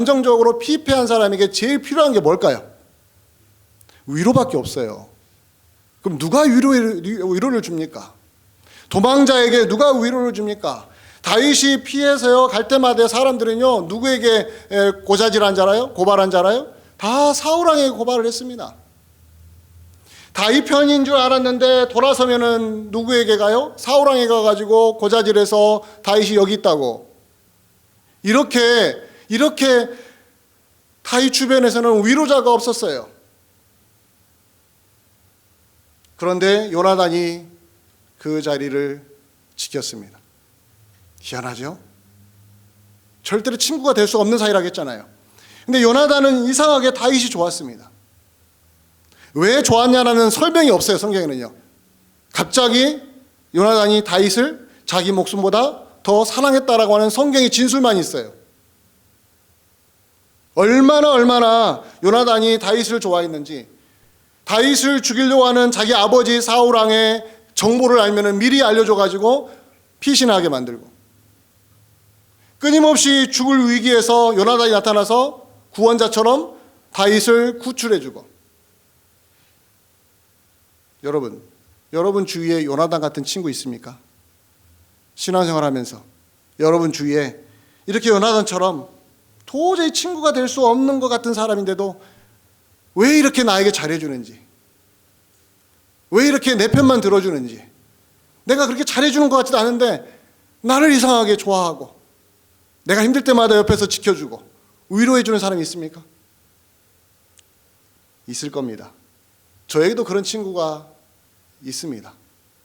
감정적으로 피폐한 사람에게 제일 필요한 게 뭘까요? 위로밖에 없어요. 그럼 누가 위로를 줍니까? 도망자에게 누가 위로를 줍니까? 다윗이 피해서요 갈 때마다 사람들은요 누구에게 고자질한 줄 알아요? 고발한 줄 알아요? 다 사울왕에게 고발을 했습니다. 다윗 편인 줄 알았는데 돌아서면은 누구에게 가요? 사울왕에게 가가지고 고자질해서 다윗이 여기 있다고. 이렇게 다윗 주변에서는 위로자가 없었어요. 그런데 요나단이 그 자리를 지켰습니다. 희한하죠? 절대로 친구가 될 수 없는 사이라고 했잖아요. 근데 요나단은 이상하게 다윗이 좋았습니다. 왜 좋았냐라는 설명이 없어요, 성경에는요. 갑자기 요나단이 다윗을 자기 목숨보다 더 사랑했다라고 하는 성경의 진술만 있어요. 얼마나 요나단이 다윗을 좋아했는지, 다윗을 죽이려고 하는 자기 아버지 사울왕의 정보를 알면은 미리 알려줘가지고 피신하게 만들고, 끊임없이 죽을 위기에서 요나단이 나타나서 구원자처럼 다윗을 구출해주고. 여러분 주위에 요나단 같은 친구 있습니까? 신앙생활하면서 여러분 주위에 이렇게 요나단처럼 도저히 친구가 될 수 없는 것 같은 사람인데도 왜 이렇게 나에게 잘해주는지, 왜 이렇게 내 편만 들어주는지, 내가 그렇게 잘해주는 것 같지도 않은데 나를 이상하게 좋아하고 내가 힘들 때마다 옆에서 지켜주고 위로해주는 사람이 있습니까? 있을 겁니다. 저에게도 그런 친구가 있습니다.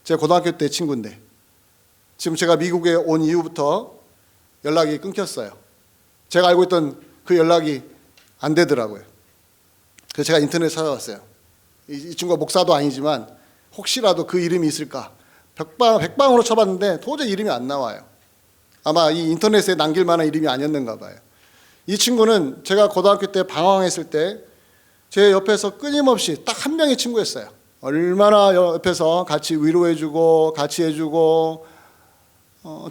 제가 고등학교 때 친구인데 지금 제가 미국에 온 이후부터 연락이 끊겼어요. 제가 알고 있던 그 연락이 안 되더라고요. 그래서 제가 인터넷에 찾아봤어요. 이 친구가 목사도 아니지만 혹시라도 그 이름이 있을까 백방으로 쳐봤는데 도저히 이름이 안 나와요. 아마 이 인터넷에 남길 만한 이름이 아니었는가 봐요. 이 친구는 제가 고등학교 때 방황했을 때 제 옆에서 끊임없이 딱 한 명의 친구였어요. 얼마나 옆에서 같이 위로해주고 같이 해주고,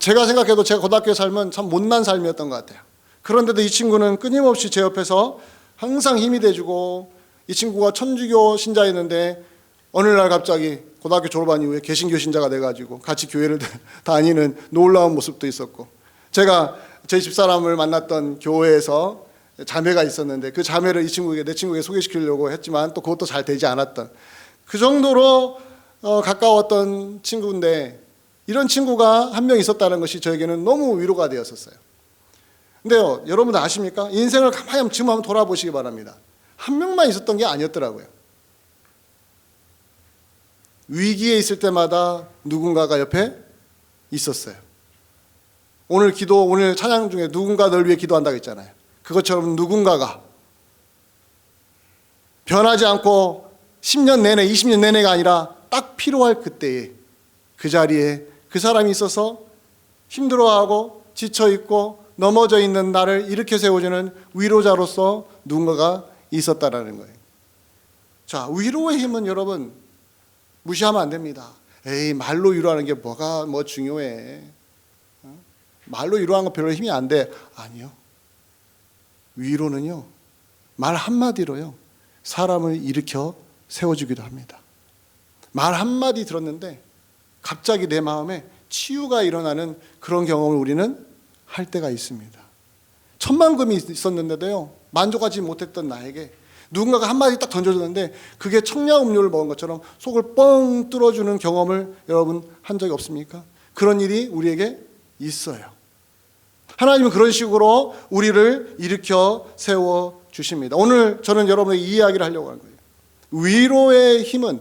제가 생각해도 제가 고등학교 삶은 참 못난 삶이었던 것 같아요. 그런데도 이 친구는 끊임없이 제 옆에서 항상 힘이 돼주고, 이 친구가 천주교 신자였는데 어느 날 갑자기 고등학교 졸업한 이후에 개신교 신자가 돼가지고 같이 교회를 다니는 놀라운 모습도 있었고, 제가 제 집사람을 만났던 교회에서 자매가 있었는데 그 자매를 내 친구에게 소개시키려고 했지만 또 그것도 잘 되지 않았던, 그 정도로 가까웠던 친구인데 이런 친구가 한 명 있었다는 것이 저에게는 너무 위로가 되었었어요. 근데요, 여러분 아십니까? 인생을 가만히 지금 한번 돌아보시기 바랍니다. 한 명만 있었던 게 아니었더라고요. 위기에 있을 때마다 누군가가 옆에 있었어요. 오늘 찬양 중에 누군가 널 위해 기도한다고 했잖아요. 그것처럼 누군가가 변하지 않고 10년 내내 20년 내내가 아니라 딱 필요할 그때에 그 자리에 그 사람이 있어서 힘들어하고 지쳐있고 넘어져 있는 나를 일으켜 세워주는 위로자로서 누군가가 있었다라는 거예요. 자, 위로의 힘은 여러분 무시하면 안 됩니다. 에이, 말로 위로하는 게 뭐가 중요해. 말로 위로하는 거 별로 힘이 안 돼. 아니요. 위로는요, 말 한마디로요 사람을 일으켜 세워주기도 합니다. 말 한마디 들었는데 갑자기 내 마음에 치유가 일어나는 그런 경험을 우리는 할 때가 있습니다. 천만금이 있었는데도요 만족하지 못했던 나에게 누군가가 한마디 딱 던져줬는데 그게 청량음료를 먹은 것처럼 속을 뻥 뚫어주는 경험을 여러분 한 적이 없습니까? 그런 일이 우리에게 있어요. 하나님은 그런 식으로 우리를 일으켜 세워주십니다. 오늘 저는 여러분에게 이 이야기를 하려고 하는 거예요. 위로의 힘은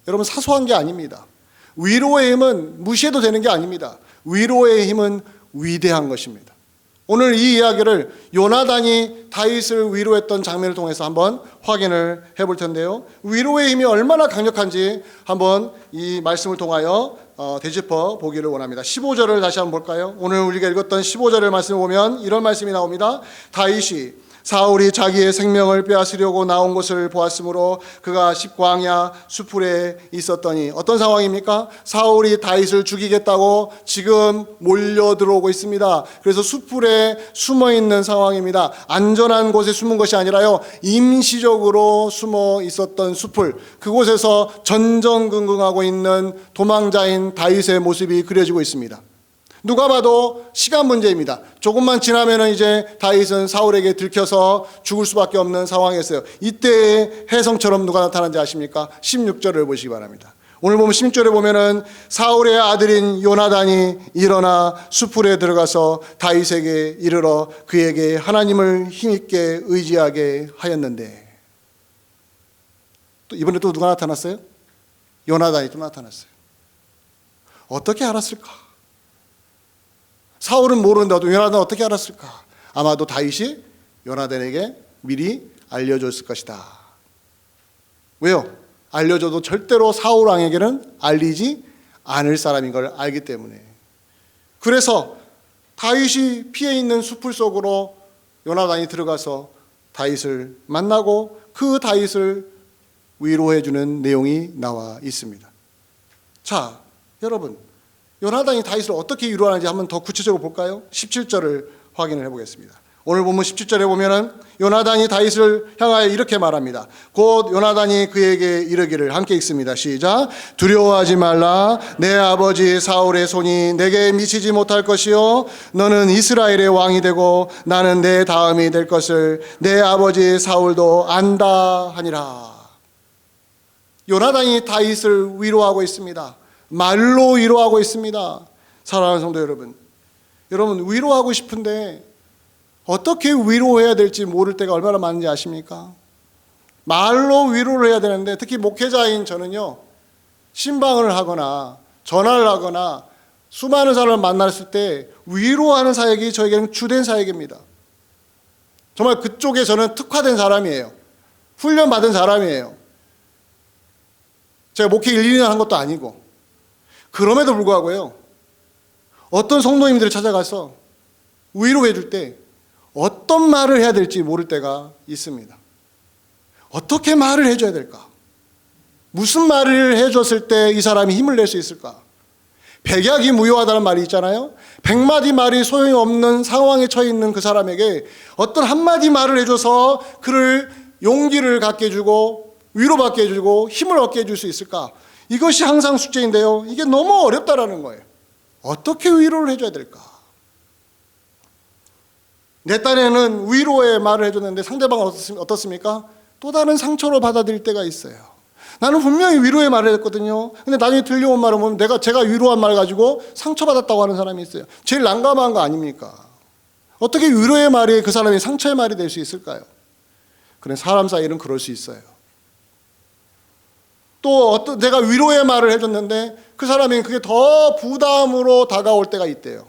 여러분 사소한 게 아닙니다. 위로의 힘은 무시해도 되는 게 아닙니다. 위로의 힘은 위대한 것입니다. 오늘 이 이야기를 요나단이 다윗을 위로했던 장면을 통해서 한번 확인을 해볼 텐데요. 위로의 힘이 얼마나 강력한지 한번 이 말씀을 통하여 되짚어 보기를 원합니다. 15절을 다시 한번 볼까요? 오늘 우리가 읽었던 15절의 말씀을 보면 이런 말씀이 나옵니다. 다윗이 사울이 자기의 생명을 빼앗으려고 나온 것을 보았으므로 그가 십광야 수풀에 있었더니, 어떤 상황입니까? 사울이 다윗을 죽이겠다고 지금 몰려 들어오고 있습니다. 그래서 수풀에 숨어 있는 상황입니다. 안전한 곳에 숨은 것이 아니라요, 임시적으로 숨어 있었던 수풀, 그곳에서 전전긍긍하고 있는 도망자인 다윗의 모습이 그려지고 있습니다. 누가 봐도 시간 문제입니다. 조금만 지나면은 이제 다윗은 사울에게 들켜서 죽을 수밖에 없는 상황이었어요. 이때의 혜성처럼 누가 나타난지 아십니까? 16절을 보시기 바랍니다. 오늘 보면 16절에 보면은 사울의 아들인 요나단이 일어나 수풀에 들어가서 다윗에게 이르러 그에게 하나님을 힘있게 의지하게 하였는데, 또 이번에 또 누가 나타났어요? 요나단이 또 나타났어요. 어떻게 알았을까? 사울은 모르는데도 요나단은 어떻게 알았을까? 아마도 다윗이 요나단에게 미리 알려줬을 것이다. 왜요? 알려줘도 절대로 사울 왕에게는 알리지 않을 사람인 걸 알기 때문에. 그래서 다윗이 피해 있는 수풀 속으로 요나단이 들어가서 다윗을 만나고 그 다윗을 위로해 주는 내용이 나와 있습니다. 자, 여러분, 요나단이 다윗을 어떻게 위로하는지 한번 더 구체적으로 볼까요? 17절을 확인을 해보겠습니다. 오늘 보면 17절에 보면은 요나단이 다윗을 향하여 이렇게 말합니다. 곧 요나단이 그에게 이르기를, 함께 읽습니다. 시작. 두려워하지 말라. 내 아버지 사울의 손이 내게 미치지 못할 것이요 너는 이스라엘의 왕이 되고 나는 내 다음이 될 것을 내 아버지 사울도 안다 하니라. 요나단이 다윗을 위로하고 있습니다. 말로 위로하고 있습니다. 사랑하는 성도 여러분, 여러분 위로하고 싶은데 어떻게 위로해야 될지 모를 때가 얼마나 많은지 아십니까? 말로 위로를 해야 되는데, 특히 목회자인 저는요, 신방을 하거나 전화를 하거나 수많은 사람을 만났을 때 위로하는 사역이 저에게는 주된 사역입니다. 정말 그쪽에 저는 특화된 사람이에요. 훈련받은 사람이에요. 제가 목회 1, 2년 한 것도 아니고. 그럼에도 불구하고요, 어떤 성도님들을 찾아가서 위로해 줄 때 어떤 말을 해야 될지 모를 때가 있습니다. 어떻게 말을 해줘야 될까? 무슨 말을 해줬을 때 이 사람이 힘을 낼 수 있을까? 백약이 무효하다는 말이 있잖아요. 100마디 말이 소용이 없는 상황에 처해 있는 그 사람에게 어떤 한마디 말을 해줘서 그를 용기를 갖게 해주고 위로받게 해주고 힘을 얻게 해줄 수 있을까? 이것이 항상 숙제인데요, 이게 너무 어렵다라는 거예요. 어떻게 위로를 해줘야 될까? 내 딴에는 위로의 말을 해줬는데 상대방은 어떻습니까? 또 다른 상처로 받아들일 때가 있어요. 나는 분명히 위로의 말을 했거든요. 근데 나중에 들려온 말을 보면 제가 위로한 말 가지고 상처받았다고 하는 사람이 있어요. 제일 난감한 거 아닙니까? 어떻게 위로의 말이 그 사람이 상처의 말이 될 수 있을까요? 그런 사람 사이는 그럴 수 있어요. 또 내가 위로의 말을 해줬는데 그 사람이 그게 더 부담으로 다가올 때가 있대요.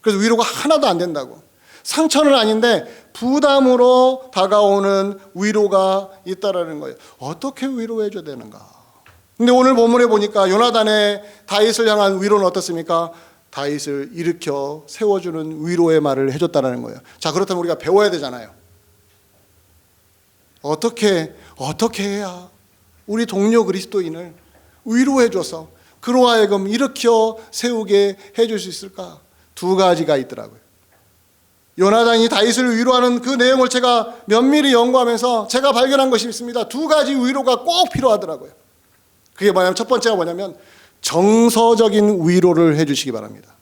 그래서 위로가 하나도 안 된다고. 상처는 아닌데 부담으로 다가오는 위로가 있다라는 거예요. 어떻게 위로해 줘야 되는가? 근데 오늘 본문에 보니까 요나단의 다윗을 향한 위로는 어떻습니까? 다윗을 일으켜 세워주는 위로의 말을 해줬다라는 거예요. 자, 그렇다면 우리가 배워야 되잖아요. 어떻게 해야 우리 동료 그리스도인을 위로해줘서 그로 하여금 일으켜 세우게 해줄 수 있을까? 두 가지가 있더라고요. 요나단이 다윗을 위로하는 그 내용을 제가 면밀히 연구하면서 제가 발견한 것이 있습니다. 두 가지 위로가 꼭 필요하더라고요. 그게 뭐냐면, 첫 번째가 뭐냐면 정서적인 위로를 해주시기 바랍니다.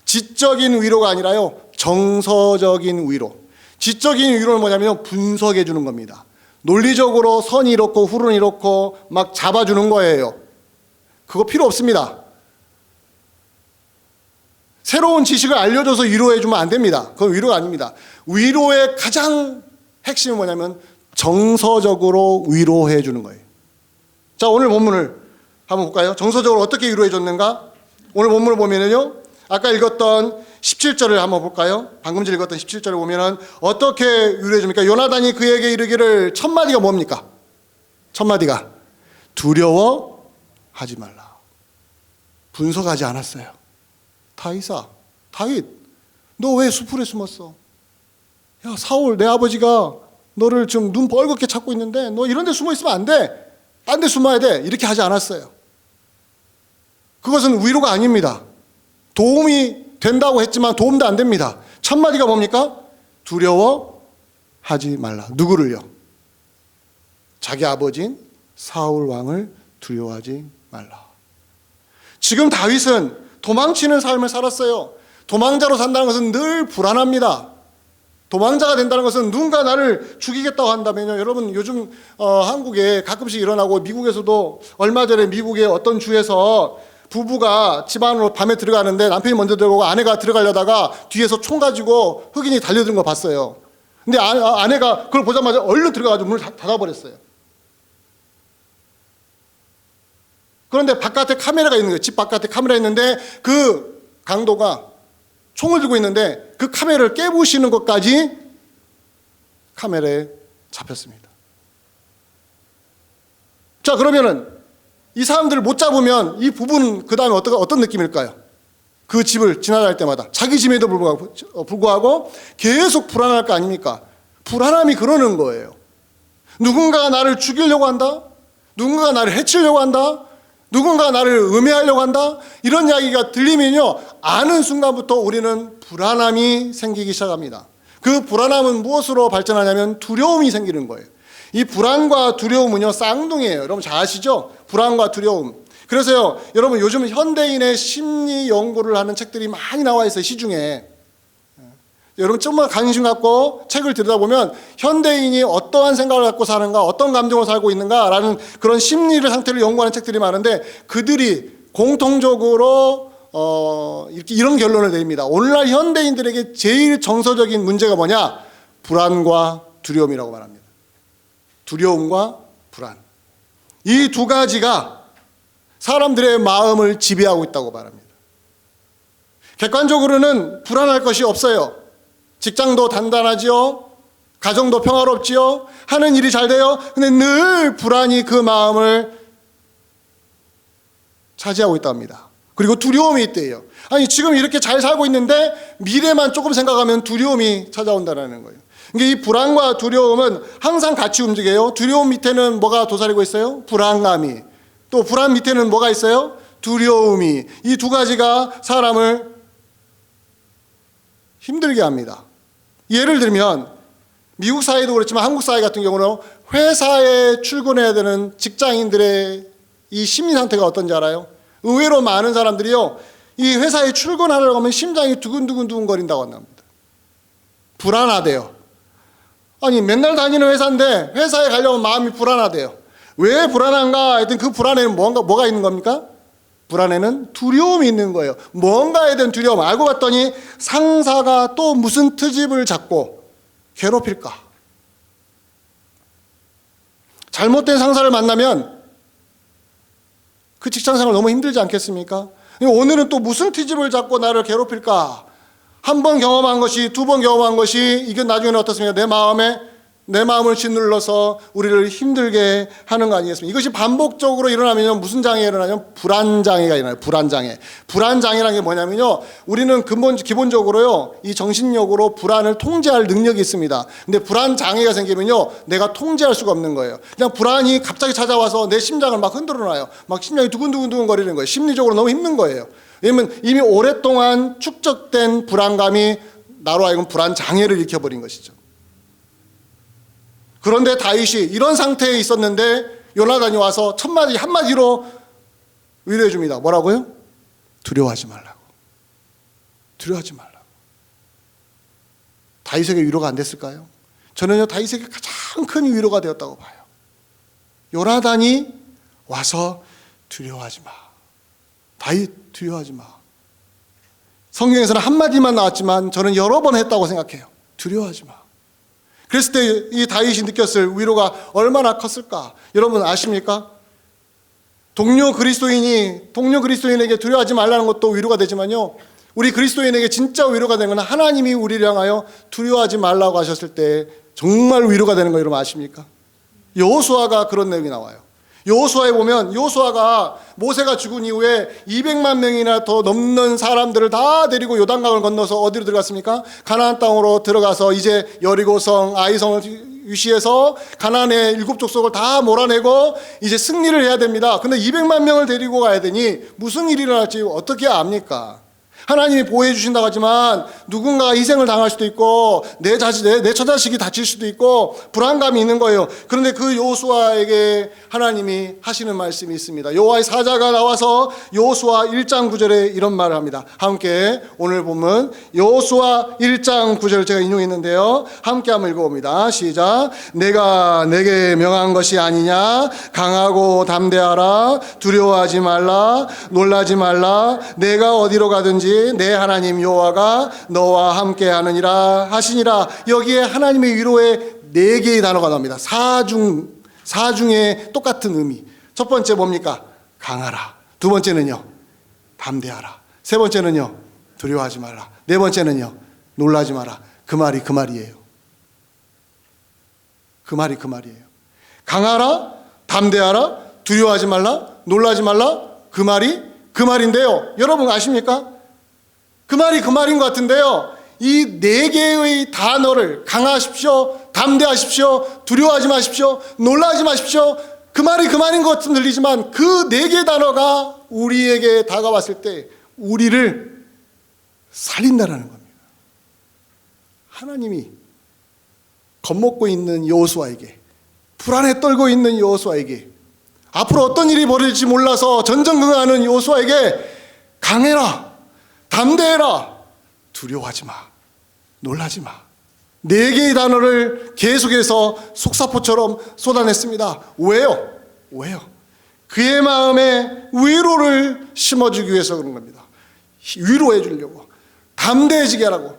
지적인 위로가 아니라요, 정서적인 위로. 지적인 위로는 뭐냐면 분석해 주는 겁니다. 논리적으로 선이 이렇고 훌은 이렇고 막 잡아주는 거예요. 그거 필요 없습니다. 새로운 지식을 알려줘서 위로해 주면 안 됩니다. 그건 위로가 아닙니다. 위로의 가장 핵심은 뭐냐면 정서적으로 위로해 주는 거예요. 자, 오늘 본문을 한번 볼까요? 정서적으로 어떻게 위로해 줬는가? 오늘 본문을 보면은요, 아까 읽었던 17절을 한번 볼까요? 방금 전에 읽었던 17절을 보면은 어떻게 위로해 줍니까? 요나단이 그에게 이르기를, 첫 마디가 뭡니까? 첫 마디가 두려워하지 말라. 분석하지 않았어요. 다윗아, 다윗, 너 왜 수풀에 숨었어? 야, 사울, 내 아버지가 너를 지금 눈 벌겋게 찾고 있는데 너 이런 데 숨어 있으면 안 돼. 딴 데 숨어야 돼. 이렇게 하지 않았어요. 그것은 위로가 아닙니다. 도움이 된다고 했지만 도움도 안 됩니다. 첫 마디가 뭡니까? 두려워하지 말라. 누구를요? 자기 아버지인 사울 왕을 두려워하지 말라. 지금 다윗은 도망치는 삶을 살았어요. 도망자로 산다는 것은 늘 불안합니다. 도망자가 된다는 것은 누군가 나를 죽이겠다고 한다면요. 여러분 요즘 한국에 가끔씩 일어나고 미국에서도 얼마 전에 미국의 어떤 주에서 부부가 집 안으로 밤에 들어가는데 남편이 먼저 들어가고 아내가 들어가려다가 뒤에서 총 가지고 흑인이 달려드는 거 봤어요. 근데 아내가 그걸 보자마자 얼른 들어가가지고 문을 닫아버렸어요. 그런데 바깥에 카메라가 있는 거예요. 집 바깥에 카메라 있는데 그 강도가 총을 들고 있는데 그 카메라를 깨부시는 것까지 카메라에 잡혔습니다. 자, 그러면은 이 사람들을 못 잡으면 이 부부는 그 다음에 어떤 느낌일까요? 그 집을 지나갈 때마다 자기 집에도 불구하고 계속 불안할 거 아닙니까? 불안함이 그러는 거예요. 누군가가 나를 죽이려고 한다? 누군가가 나를 해치려고 한다? 누군가 나를 음해하려고 한다? 이런 이야기가 들리면요, 아는 순간부터 우리는 불안함이 생기기 시작합니다. 그 불안함은 무엇으로 발전하냐면 두려움이 생기는 거예요. 이 불안과 두려움은요, 쌍둥이에요. 여러분 잘 아시죠? 불안과 두려움. 그래서요, 여러분 요즘 현대인의 심리 연구를 하는 책들이 많이 나와 있어요, 시중에. 여러분 좀만 관심 갖고 책을 들여다보면 현대인이 어떠한 생각을 갖고 사는가, 어떤 감정을 살고 있는가라는 그런 심리를 상태를 연구하는 책들이 많은데 그들이 공통적으로 이런 결론을 내립니다. 오늘날 현대인들에게 제일 정서적인 문제가 뭐냐? 불안과 두려움이라고 말합니다. 두려움과 불안. 이 두 가지가 사람들의 마음을 지배하고 있다고 말합니다. 객관적으로는 불안할 것이 없어요. 직장도 단단하지요. 가정도 평화롭지요. 하는 일이 잘 돼요. 근데 늘 불안이 그 마음을 차지하고 있다고 합니다. 그리고 두려움이 있대요. 아니 지금 이렇게 잘 살고 있는데 미래만 조금 생각하면 두려움이 찾아온다는 거예요. 그러니까 이 불안과 두려움은 항상 같이 움직여요. 두려움 밑에는 뭐가 도사리고 있어요? 불안감이. 또 불안 밑에는 뭐가 있어요? 두려움이. 이 두 가지가 사람을 힘들게 합니다. 예를 들면 미국 사회도 그렇지만 한국 사회 같은 경우는 회사에 출근해야 되는 직장인들의 이 심리 상태가 어떤지 알아요? 의외로 많은 사람들이요, 이 회사에 출근하려고 하면 심장이 두근두근 거린다고 합니다. 불안하대요. 아니 맨날 다니는 회사인데 회사에 가려면 마음이 불안하대요. 왜 불안한가? 하여튼 그 불안에는 뭐가 있는 겁니까? 불안에는 두려움이 있는 거예요. 뭔가에 대한 두려움. 알고 봤더니 상사가 또 무슨 트집을 잡고 괴롭힐까? 잘못된 상사를 만나면 그 직장생활 너무 힘들지 않겠습니까? 오늘은 또 무슨 트집을 잡고 나를 괴롭힐까? 한 번 경험한 것이, 두 번 경험한 것이 이게 나중에는 어떻습니까? 내 마음을 짓눌러서 우리를 힘들게 하는 거 아니겠습니까? 이것이 반복적으로 일어나면 무슨 장애가 일어나냐면 불안장애가 일어나요. 불안장애. 불안장애라는 게 뭐냐면요, 우리는 기본적으로요, 이 정신력으로 불안을 통제할 능력이 있습니다. 근데 불안장애가 생기면요, 내가 통제할 수가 없는 거예요. 그냥 불안이 갑자기 찾아와서 내 심장을 막 흔들어 놔요. 막 심장이 두근두근 거리는 거예요. 심리적으로 너무 힘든 거예요. 왜냐면 이미 오랫동안 축적된 불안감이 나로 하여금 불안장애를 일으켜버린 것이죠. 그런데 다윗이 이런 상태에 있었는데 요나단이 와서 한마디로 위로해 줍니다. 뭐라고요? 두려워하지 말라고. 두려워하지 말라고. 다윗에게 위로가 안 됐을까요? 저는요, 다윗에게 가장 큰 위로가 되었다고 봐요. 요나단이 와서 두려워하지 마. 다윗 두려워하지 마. 성경에서는 한마디만 나왔지만 저는 여러 번 했다고 생각해요. 두려워하지 마. 그랬을 때 이 다윗이 느꼈을 위로가 얼마나 컸을까? 여러분 아십니까? 동료 그리스도인에게 두려워하지 말라는 것도 위로가 되지만요, 우리 그리스도인에게 진짜 위로가 되는 건 하나님이 우리를 향하여 두려워하지 말라고 하셨을 때 정말 위로가 되는 거 여러분 아십니까? 여호수아가 그런 내용이 나와요. 여호수아에 보면 여호수아가 모세가 죽은 이후에 200만 명이나 더 넘는 사람들을 다 데리고 요단강을 건너서 어디로 들어갔습니까? 가나안 땅으로 들어가서 이제 여리고성, 아이성을 위시해서 가나안의 7족속을 다 몰아내고 이제 승리를 해야 됩니다. 근데 200만 명을 데리고 가야 되니 무슨 일이 일어날지 어떻게 압니까? 하나님이 보호해 주신다고 하지만 누군가가 희생을 당할 수도 있고 내 처자식이 다칠 수도 있고 불안감이 있는 거예요. 그런데 그 여호수아에게 하나님이 하시는 말씀이 있습니다. 여호와의 사자가 나와서 여호수아 1장 9절에 이런 말을 합니다. 함께 오늘 보면 여호수아 1장 9절을 제가 인용했는데요. 함께 한번 읽어봅니다. 시작. 내가 내게 명한 것이 아니냐. 강하고 담대하라. 두려워하지 말라. 놀라지 말라. 내가 어디로 가든지 내 하나님 여호와가 너와 함께 하느니라 하시니라. 여기에 하나님의 위로에 4개의 단어가 나옵니다. 사중의 똑같은 의미. 첫 번째 뭡니까? 강하라. 두 번째는요, 담대하라. 세 번째는요, 두려워하지 말라. 네 번째는요, 놀라지 마라. 그 말이에요. 그 말이에요. 강하라, 담대하라, 두려워하지 말라, 놀라지 말라. 그 말인데요. 여러분 아십니까? 그 말인 것 같은데요. 이 4개의 단어를 강하십시오, 담대하십시오, 두려워하지 마십시오, 놀라지 마십시오. 그 말인 것 같은 들리지만 그 4개의 단어가 우리에게 다가왔을 때 우리를 살린다라는 겁니다. 하나님이 겁먹고 있는 여호수아에게, 불안에 떨고 있는 여호수아에게, 앞으로 어떤 일이 벌어질지 몰라서 전전긍긍하는 여호수아에게 강해라, 담대해라, 두려워하지 마, 놀라지 마. 4개의 단어를 계속해서 속사포처럼 쏟아냈습니다. 왜요? 그의 마음에 위로를 심어주기 위해서 그런 겁니다. 위로해 주려고, 담대해지게 하라고,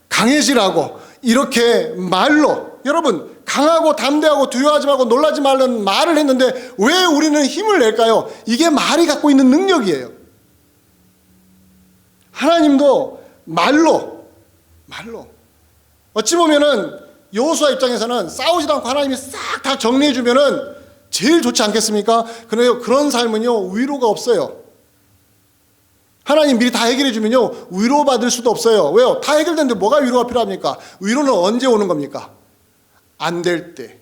강해지라고, 이렇게 말로. 여러분, 강하고 담대하고 두려워하지 말고 놀라지 말라는 말을 했는데 왜 우리는 힘을 낼까요? 이게 말이 갖고 있는 능력이에요. 하나님도 말로 어찌 보면은 여호수아 입장에서는 싸우지도 않고 하나님이 싹 다 정리해 주면은 제일 좋지 않겠습니까? 그런데 그런 삶은요, 위로가 없어요. 하나님 미리 다 해결해 주면요, 위로받을 수도 없어요. 왜요? 다 해결됐는데 뭐가 위로가 필요합니까? 위로는 언제 오는 겁니까? 안 될 때,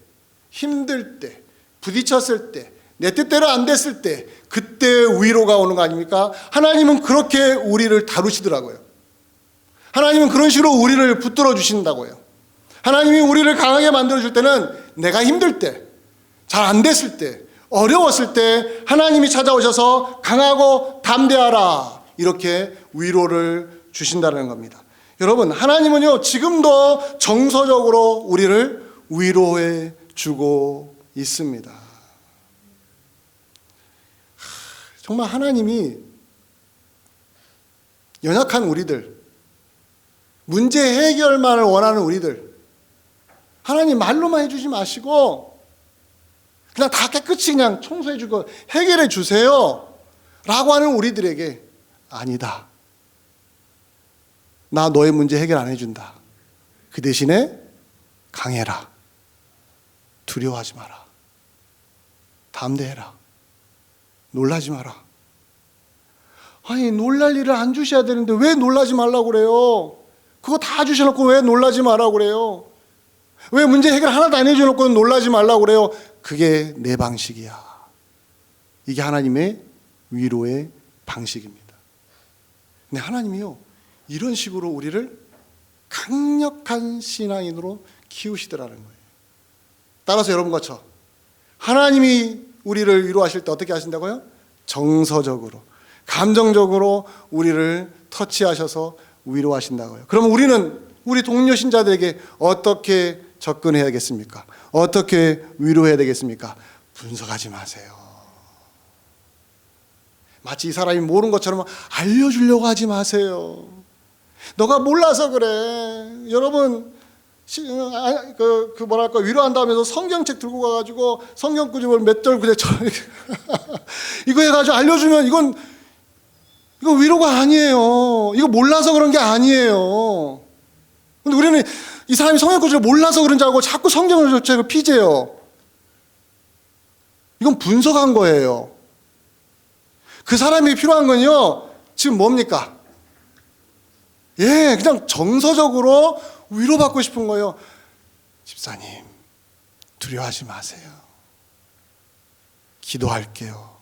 힘들 때, 부딪혔을 때, 내 뜻대로 안 됐을 때, 그때 위로가 오는 거 아닙니까? 하나님은 그렇게 우리를 다루시더라고요. 하나님은 그런 식으로 우리를 붙들어 주신다고요. 하나님이 우리를 강하게 만들어 줄 때는 내가 힘들 때, 잘 안 됐을 때, 어려웠을 때 하나님이 찾아오셔서 강하고 담대하라, 이렇게 위로를 주신다는 겁니다. 여러분, 하나님은요, 지금도 정서적으로 우리를 위로해 주고 있습니다. 정말 하나님이 연약한 우리들, 문제 해결만을 원하는 우리들, 하나님 말로만 해주지 마시고 그냥 다 깨끗이 그냥 청소해 주고 해결해 주세요 라고 하는 우리들에게, 아니다, 나 너의 문제 해결 안 해준다. 그 대신에 강해라, 두려워하지 마라, 담대해라, 놀라지 마라. 아니, 놀랄 일을 안 주셔야 되는데 왜 놀라지 말라고 그래요? 그거 다 주셔놓고 왜 놀라지 말라고 그래요? 왜 문제 해결 하나도 안 해줘놓고 놀라지 말라고 그래요? 그게 내 방식이야. 이게 하나님의 위로의 방식입니다. 근데 하나님이요, 이런 식으로 우리를 강력한 신앙인으로 키우시더라는 거예요. 따라서 여러분과 저, 하나님이 우리를 위로하실 때 어떻게 하신다고요? 정서적으로, 감정적으로 우리를 터치하셔서 위로하신다고요. 그럼 우리는 우리 동료 신자들에게 어떻게 접근해야겠습니까? 어떻게 위로해야 되겠습니까? 분석하지 마세요. 마치 이 사람이 모르는 것처럼 알려주려고 하지 마세요. 너가 몰라서 그래. 여러분, 위로한다면서 성경책 들고 가가지고 성경 구절을 몇 절 그대 이거 해가지고 알려주면 이거 위로가 아니에요. 이거 몰라서 그런 게 아니에요. 근데 우리는 이 사람이 성경 구절을 몰라서 그런 줄 알고 자꾸 성경을 피제요. 이건 분석한 거예요. 그 사람이 필요한 건요, 지금 뭡니까? 예, 그냥 정서적으로 위로받고 싶은 거예요. 집사님, 두려워하지 마세요. 기도할게요.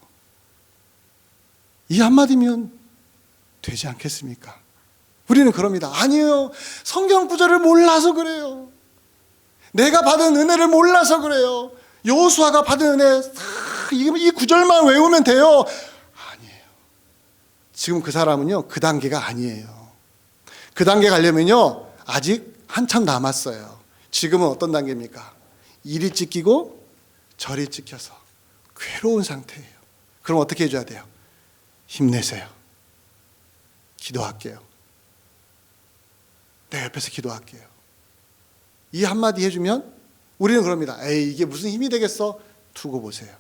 이 한마디면 되지 않겠습니까? 우리는 그럽니다. 아니에요. 성경 구절을 몰라서 그래요. 내가 받은 은혜를 몰라서 그래요. 여호수아가 받은 은혜 이 구절만 외우면 돼요. 아니에요. 지금 그 사람은요, 그 단계가 아니에요. 그 단계 가려면요, 아직 한참 남았어요. 지금은 어떤 단계입니까? 이리 찢기고 저리 찢겨서 괴로운 상태예요. 그럼 어떻게 해줘야 돼요? 힘내세요. 기도할게요. 내 옆에서 기도할게요. 이 한마디 해주면 우리는 그럽니다. 에이, 이게 무슨 힘이 되겠어? 두고 보세요.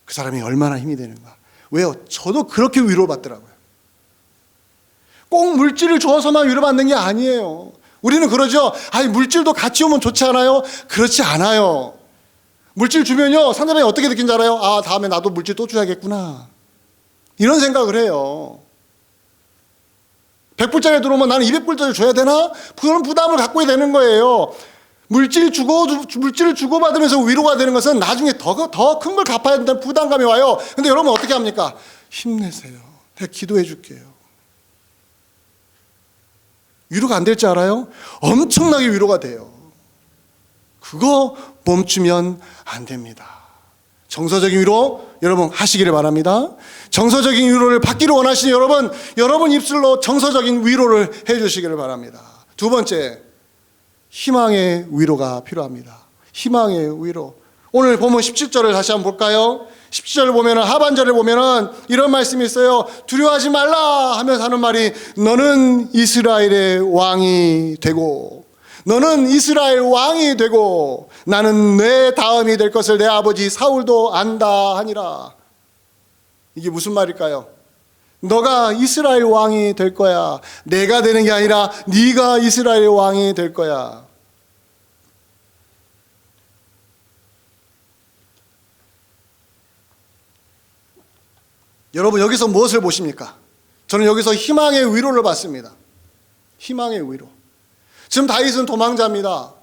그 사람이 얼마나 힘이 되는가. 왜요? 저도 그렇게 위로를 받더라고요. 꼭 물질을 줘서만 위로받는 게 아니에요. 우리는 그러죠. 아니, 물질도 같이 오면 좋지 않아요? 그렇지 않아요. 물질 주면요, 상대방이 어떻게 느낀지 알아요? 아, 다음에 나도 물질 또 줘야겠구나. 이런 생각을 해요. 100불짜리 들어오면 나는 200불짜리 줘야 되나? 그런 부담을 갖고 되는 거예요. 물질을 주고받으면서 위로가 되는 것은 나중에 더 큰 걸 갚아야 된다는 부담감이 와요. 근데 여러분 어떻게 합니까? 힘내세요. 내가 기도해 줄게요. 위로가 안 될 줄 알아요? 엄청나게 위로가 돼요. 그거 멈추면 안 됩니다. 정서적인 위로 여러분 하시기를 바랍니다. 정서적인 위로를 받기를 원하시는 여러분 입술로 정서적인 위로를 해주시기를 바랍니다. 두 번째, 희망의 위로가 필요합니다. 희망의 위로. 오늘 보면 17절을 다시 한번 볼까요? 17절을 보면은, 하반절을 보면은 이런 말씀이 있어요. 두려워하지 말라 하면서 하는 말이, 너는 이스라엘의 왕이 되고, 너는 이스라엘 왕이 되고, 나는 내 다음이 될 것을 내 아버지 사울도 안다 하니라. 이게 무슨 말일까요? 너가 이스라엘 왕이 될 거야. 내가 되는 게 아니라 네가 이스라엘 왕이 될 거야. 여러분 여기서 무엇을 보십니까? 저는 여기서 희망의 위로를 받습니다. 희망의 위로. 지금 다윗은 도망자입니다.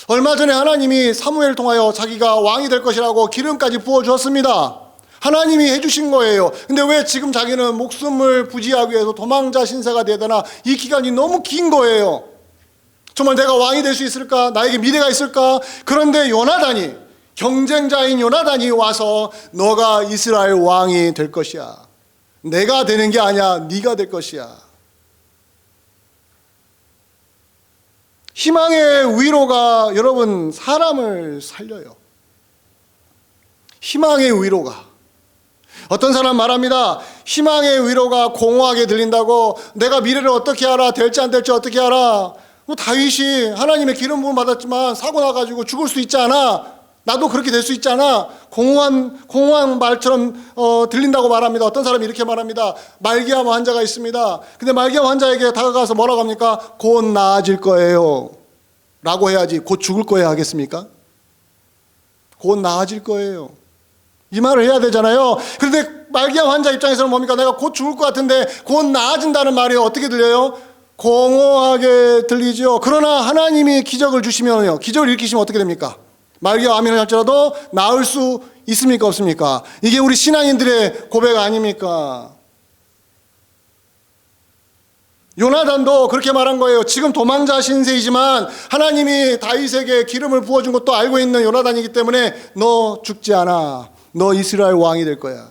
얼마 전에 하나님이 사무엘을 통하여 자기가 왕이 될 것이라고 기름까지 부어주었습니다. 하나님이 해주신 거예요. 근데 왜 지금 자기는 목숨을 부지하기 위해서 도망자 신세가 되야 되나? 이 기간이 너무 긴 거예요. 정말 내가 왕이 될 수 있을까? 나에게 미래가 있을까? 그런데 요나단이, 경쟁자인 요나단이 와서 너가 이스라엘 왕이 될 것이야. 내가 되는 게 아니야. 네가 될 것이야. 희망의 위로가 여러분 사람을 살려요. 희망의 위로가. 어떤 사람 말합니다. 희망의 위로가 공허하게 들린다고. 내가 미래를 어떻게 알아? 될지 안 될지 어떻게 알아? 다윗이 하나님의 기름 부음 받았지만 사고 나가지고 죽을 수 있지 않아? 나도 그렇게 될 수 있잖아. 공허한 말처럼 들린다고 말합니다. 어떤 사람이 이렇게 말합니다. 말기암 환자가 있습니다. 근데 말기암 환자에게 다가가서 뭐라고 합니까? 곧 나아질 거예요 라고 해야지 곧 죽을 거예요 하겠습니까? 곧 나아질 거예요, 이 말을 해야 되잖아요. 그런데 말기암 환자 입장에서는 뭡니까? 내가 곧 죽을 것 같은데 곧 나아진다는 말이 어떻게 들려요? 공허하게 들리죠. 그러나 하나님이 기적을 주시면요, 기적을 일으키시면 어떻게 됩니까? 말기암이 할지라도 나을 수 있습니까? 없습니까? 이게 우리 신앙인들의 고백 아닙니까? 요나단도 그렇게 말한 거예요. 지금 도망자 신세이지만 하나님이 다윗에게 기름을 부어준 것도 알고 있는 요나단이기 때문에 너 죽지 않아. 너 이스라엘 왕이 될 거야.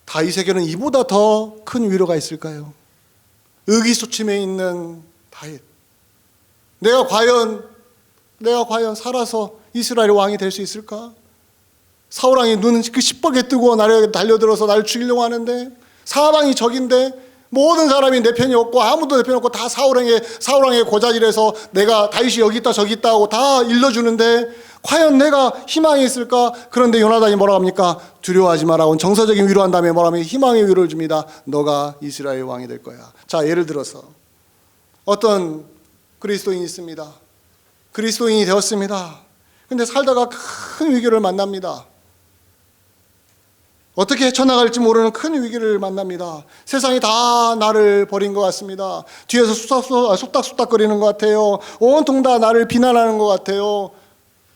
다윗에게는 이보다 더 큰 위로가 있을까요? 의기소침해 있는 다윗. 내가 과연 살아서 이스라엘 왕이 될 수 있을까? 사울왕이 눈은 시뻘게 뜨고 나를 달려들어서 나를 죽이려고 하는데, 사방이 적인데 모든 사람이 내 편이 없고 아무도 내 편이 없고 다 사울왕의 고자질에서 내가 다윗이 여기 있다 저기 있다 하고 다 일러주는데 과연 내가 희망이 있을까? 그런데 요나단이 뭐라고 합니까? 두려워하지 마라. 정서적인 위로한 다음에 뭐라고 하면 희망의 위로를 줍니다. 너가 이스라엘 왕이 될 거야. 자, 예를 들어서 어떤 그리스도인이 있습니다. 그리스도인이 되었습니다. 근데 살다가 큰 위기를 만납니다. 어떻게 헤쳐나갈지 모르는 큰 위기를 만납니다. 세상이 다 나를 버린 것 같습니다. 뒤에서 쑥닥쑥닥거리는 것 같아요. 온통 다 나를 비난하는 것 같아요.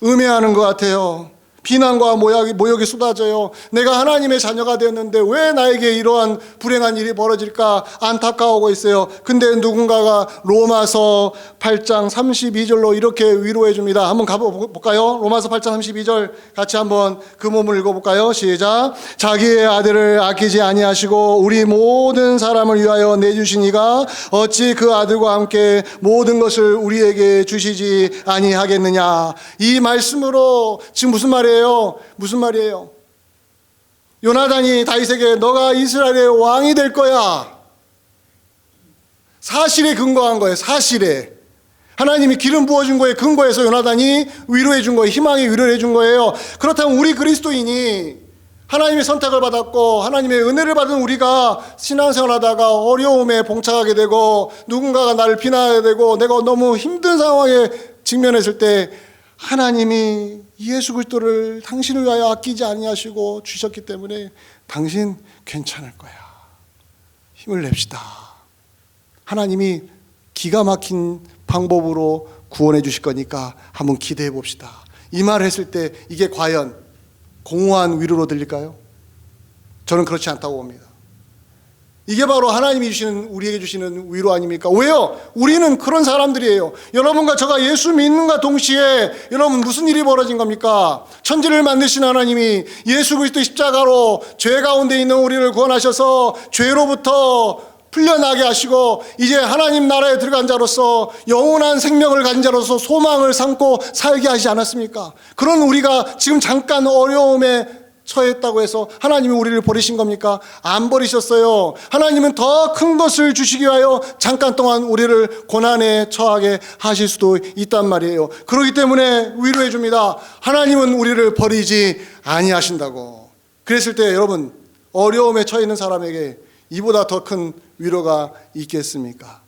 음해하는 것 같아요. 비난과 모욕이 쏟아져요. 내가 하나님의 자녀가 되었는데 왜 나에게 이러한 불행한 일이 벌어질까 안타까워하고 있어요. 근데 누군가가 로마서 8장 32절로 이렇게 위로해 줍니다. 한번 가볼까요? 로마서 8장 32절 같이 한번 그 몸을 읽어볼까요? 시작. 자기의 아들을 아끼지 아니하시고 우리 모든 사람을 위하여 내주신 이가 어찌 그 아들과 함께 모든 것을 우리에게 주시지 아니하겠느냐. 이 말씀으로 지금 무슨 말이에요? 무슨 말이에요? 요나단이 다윗에게 너가 이스라엘의 왕이 될 거야. 사실에 근거한 거예요. 사실에. 하나님이 기름 부어준 거에 근거해서 요나단이 위로해 준 거예요. 희망의 위로를 해준 거예요. 그렇다면 우리 그리스도인이 하나님의 선택을 받았고 하나님의 은혜를 받은 우리가 신앙생활하다가 어려움에 봉착하게 되고 누군가가 나를 비난하게 되고 내가 너무 힘든 상황에 직면했을 때 하나님이 예수 그리스도를 당신을 위하여 아끼지 아니하시고 주셨기 때문에 당신 괜찮을 거야. 힘을 냅시다. 하나님이 기가 막힌 방법으로 구원해 주실 거니까 한번 기대해 봅시다. 이 말을 했을 때 이게 과연 공허한 위로로 들릴까요? 저는 그렇지 않다고 봅니다. 이게 바로 하나님이 주시는, 우리에게 주시는 위로 아닙니까? 왜요? 우리는 그런 사람들이에요. 여러분과 저가 예수 믿는과 동시에 여러분 무슨 일이 벌어진 겁니까? 천지를 만드신 하나님이 예수 그리스도 십자가로 죄 가운데 있는 우리를 구원하셔서 죄로부터 풀려나게 하시고 이제 하나님 나라에 들어간 자로서 영원한 생명을 가진 자로서 소망을 삼고 살게 하시지 않았습니까? 그런 우리가 지금 잠깐 어려움에 처했다고 해서 하나님이 우리를 버리신 겁니까? 안 버리셨어요. 하나님은 더 큰 것을 주시기 위하여 잠깐 동안 우리를 고난에 처하게 하실 수도 있단 말이에요. 그렇기 때문에 위로해 줍니다. 하나님은 우리를 버리지 아니하신다고. 그랬을 때 여러분 어려움에 처해 있는 사람에게 이보다 더 큰 위로가 있겠습니까?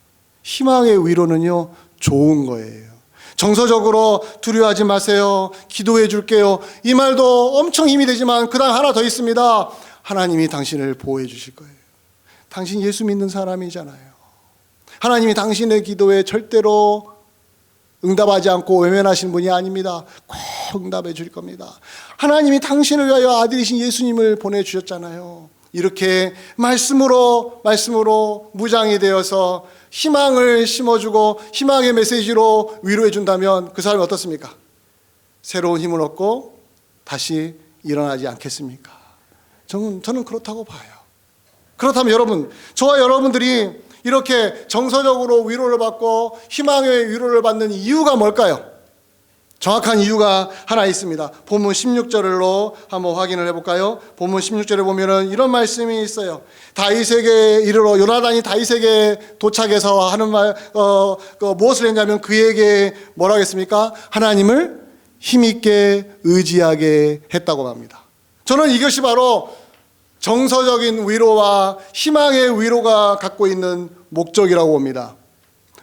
희망의 위로는요 좋은 거예요. 정서적으로 두려워하지 마세요. 기도해 줄게요. 이 말도 엄청 힘이 되지만 그 다음 하나 더 있습니다. 하나님이 당신을 보호해 주실 거예요. 당신 예수 믿는 사람이잖아요. 하나님이 당신의 기도에 절대로 응답하지 않고 외면하시는 분이 아닙니다. 꼭 응답해 줄 겁니다. 하나님이 당신을 위하여 아들이신 예수님을 보내주셨잖아요. 이렇게 말씀으로 무장이 되어서 희망을 심어주고 희망의 메시지로 위로해 준다면 그 사람이 어떻습니까? 새로운 힘을 얻고 다시 일어나지 않겠습니까? 저는 그렇다고 봐요. 그렇다면 여러분, 저와 여러분들이 이렇게 정서적으로 위로를 받고 희망의 위로를 받는 이유가 뭘까요? 정확한 이유가 하나 있습니다. 본문 16절로 한번 확인을 해볼까요? 본문 16절에 보면은 이런 말씀이 있어요. 다윗에게 이르러 요나단이 다윗에게 도착해서 하는 말, 무엇을 했냐면 그에게 뭐라고 했습니까? 하나님을 힘있게 의지하게 했다고 합니다. 저는 이것이 바로 정서적인 위로와 희망의 위로가 갖고 있는 목적이라고 봅니다.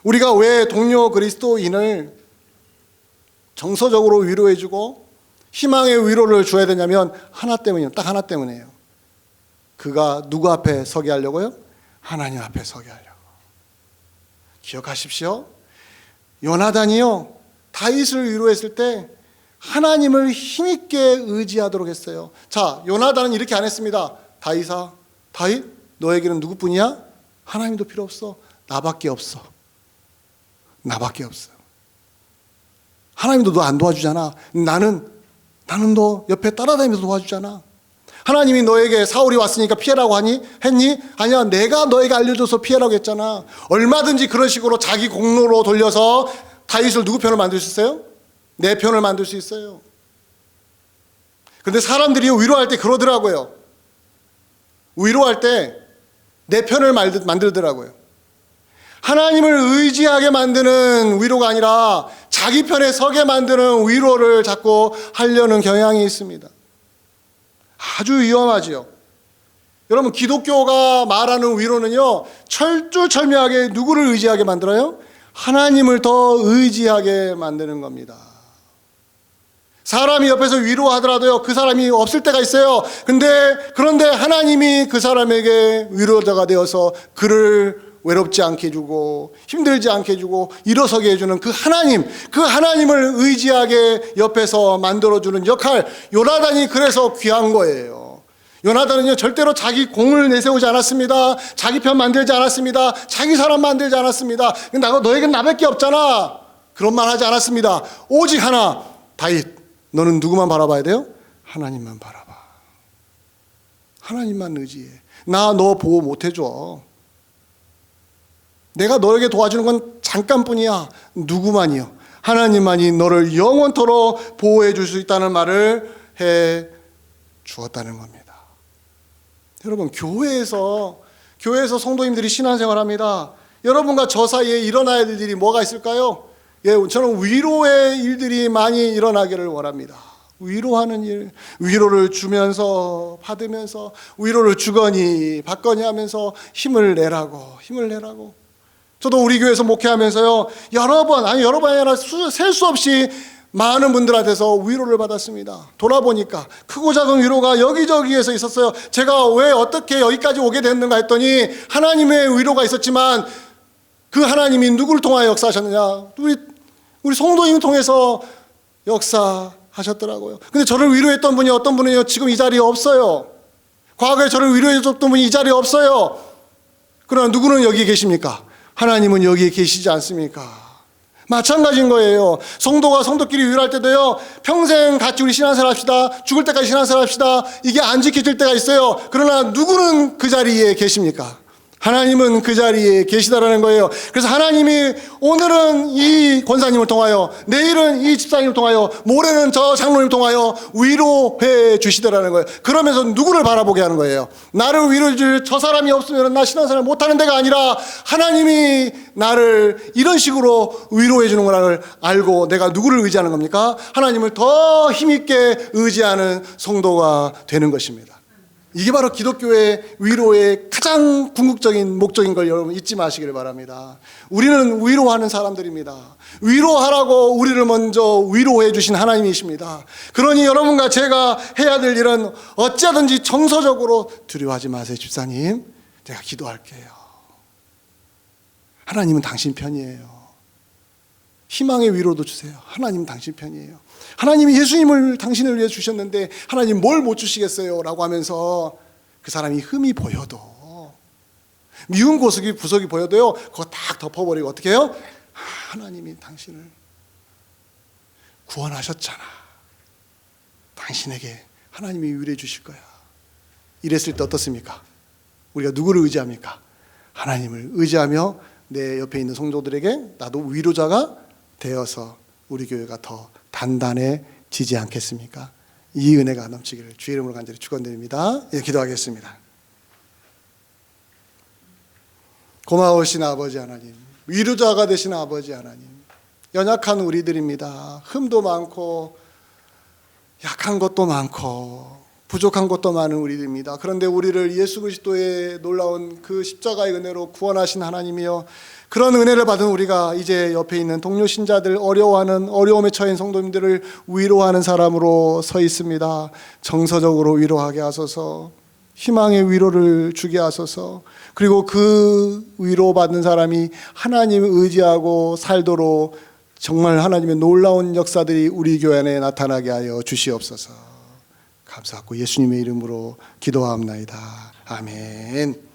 우리가 왜 동료 그리스도인을 정서적으로 위로해주고 희망의 위로를 줘야 되냐면 하나 때문이에요. 딱 하나 때문이에요. 그가 누구 앞에 서게 하려고요? 하나님 앞에 서게 하려고. 기억하십시오. 요나단이요 다윗을 위로했을 때 하나님을 힘있게 의지하도록 했어요. 자, 요나단은 이렇게 안 했습니다. 다윗아, 다윗 너에게는 누구뿐이야? 하나님도 필요 없어. 나밖에 없어. 나밖에 없어. 하나님도 너 안 도와주잖아. 나는 너 옆에 따라다니면서 도와주잖아. 하나님이 너에게 사울이 왔으니까 피해라고 했니? 아니야, 내가 너에게 알려줘서 피해라고 했잖아. 얼마든지 그런 식으로 자기 공로로 돌려서 다윗을 누구 편을 만들 수 있어요? 내 편을 만들 수 있어요. 그런데 사람들이 위로할 때 그러더라고요. 위로할 때 내 편을 만들더라고요. 하나님을 의지하게 만드는 위로가 아니라 자기 편에 서게 만드는 위로를 자꾸 하려는 경향이 있습니다. 아주 위험하지요. 여러분, 기독교가 말하는 위로는요 철두철미하게 누구를 의지하게 만들어요? 하나님을 더 의지하게 만드는 겁니다. 사람이 옆에서 위로하더라도요, 그 사람이 없을 때가 있어요. 그런데 하나님이 그 사람에게 위로자가 되어서 그를 외롭지 않게 해주고 힘들지 않게 해주고 일어서게 해주는 그 하나님을 의지하게 옆에서 만들어주는 역할, 요나단이 그래서 귀한 거예요. 요나단은요, 절대로 자기 공을 내세우지 않았습니다. 자기 편 만들지 않았습니다. 자기 사람 만들지 않았습니다. 너에겐 나밖에 없잖아, 그런 말 하지 않았습니다. 오직 하나, 다윗, 너는 누구만 바라봐야 돼요? 하나님만 바라봐. 하나님만 의지해. 나 너 보호 못 해줘. 내가 너에게 도와주는 건 잠깐뿐이야. 누구만이요? 하나님만이 너를 영원토록 보호해 줄 수 있다는 말을 해 주었다는 겁니다. 여러분, 교회에서 성도님들이 신앙생활합니다. 여러분과 저 사이에 일어나야 될 일이 뭐가 있을까요? 저는 위로의 일들이 많이 일어나기를 원합니다. 위로하는 일, 위로를 주면서 받으면서 위로를 주거니 받거니 하면서 힘을 내라고. 저도 우리 교회에서 목회하면서요, 여러 번이 아니라 셀 수 없이 많은 분들한테서 위로를 받았습니다. 돌아보니까 크고 작은 위로가 여기저기에서 있었어요. 제가 왜 어떻게 여기까지 오게 됐는가 했더니 하나님의 위로가 있었지만 그 하나님이 누구를 통하여 역사하셨느냐? 우리 성도님을 통해서 역사하셨더라고요. 근데 저를 위로했던 분이 어떤 분이요, 지금 이 자리에 없어요. 과거에 저를 위로해줬던 분이 이 자리에 없어요. 그러나 누구는 여기 계십니까? 하나님은 여기에 계시지 않습니까? 마찬가지인 거예요. 성도가 성도끼리 위로할 때도요, 평생 같이 우리 신앙생활 합시다, 죽을 때까지 신앙생활 합시다, 이게 안 지켜질 때가 있어요. 그러나 누구는 그 자리에 계십니까? 하나님은 그 자리에 계시다라는 거예요. 그래서 하나님이 오늘은 이 권사님을 통하여, 내일은 이 집사님을 통하여, 모레는 저 장로님을 통하여 위로해 주시더라는 거예요. 그러면서 누구를 바라보게 하는 거예요? 나를 위로해 줄 저 사람이 없으면 나 신앙생활 못하는 데가 아니라 하나님이 나를 이런 식으로 위로해 주는 거를 알고 내가 누구를 의지하는 겁니까? 하나님을 더 힘있게 의지하는 성도가 되는 것입니다. 이게 바로 기독교의 위로의 가장 궁극적인 목적인 걸 여러분 잊지 마시기를 바랍니다. 우리는 위로하는 사람들입니다. 위로하라고 우리를 먼저 위로해 주신 하나님이십니다. 그러니 여러분과 제가 해야 될 일은 어찌하든지 정서적으로 두려워하지 마세요. 집사님, 제가 기도할게요. 하나님은 당신 편이에요. 희망의 위로도 주세요. 하나님은 당신 편이에요. 하나님이 예수님을 당신을 위해 주셨는데 하나님 뭘 못 주시겠어요? 라고 하면서 그 사람이 흠이 보여도, 미운 구석이 보여도요, 그거 딱 덮어버리고 어떻게 해요? 하나님이 당신을 구원하셨잖아. 당신에게 하나님이 위로해 주실 거야. 이랬을 때 어떻습니까? 우리가 누구를 의지합니까? 하나님을 의지하며 내 옆에 있는 성도들에게 나도 위로자가 되어서 우리 교회가 더 단단해지지 않겠습니까? 이 은혜가 넘치기를 주의 이름으로 간절히 축원드립니다. 기도하겠습니다. 고마우신 아버지 하나님, 위로자가 되신 아버지 하나님, 연약한 우리들입니다. 흠도 많고 약한 것도 많고 부족한 것도 많은 우리들입니다. 그런데 우리를 예수 그리스도의 놀라운 그 십자가의 은혜로 구원하신 하나님이여, 그런 은혜를 받은 우리가 이제 옆에 있는 동료 신자들, 어려워하는, 어려움에 처한 성도님들을 위로하는 사람으로 서 있습니다. 정서적으로 위로하게 하소서, 희망의 위로를 주게 하소서, 그리고 그 위로받는 사람이 하나님을 의지하고 살도록 정말 하나님의 놀라운 역사들이 우리 교회 안에 나타나게 하여 주시옵소서. 감사하고 예수님의 이름으로 기도하옵나이다. 아멘.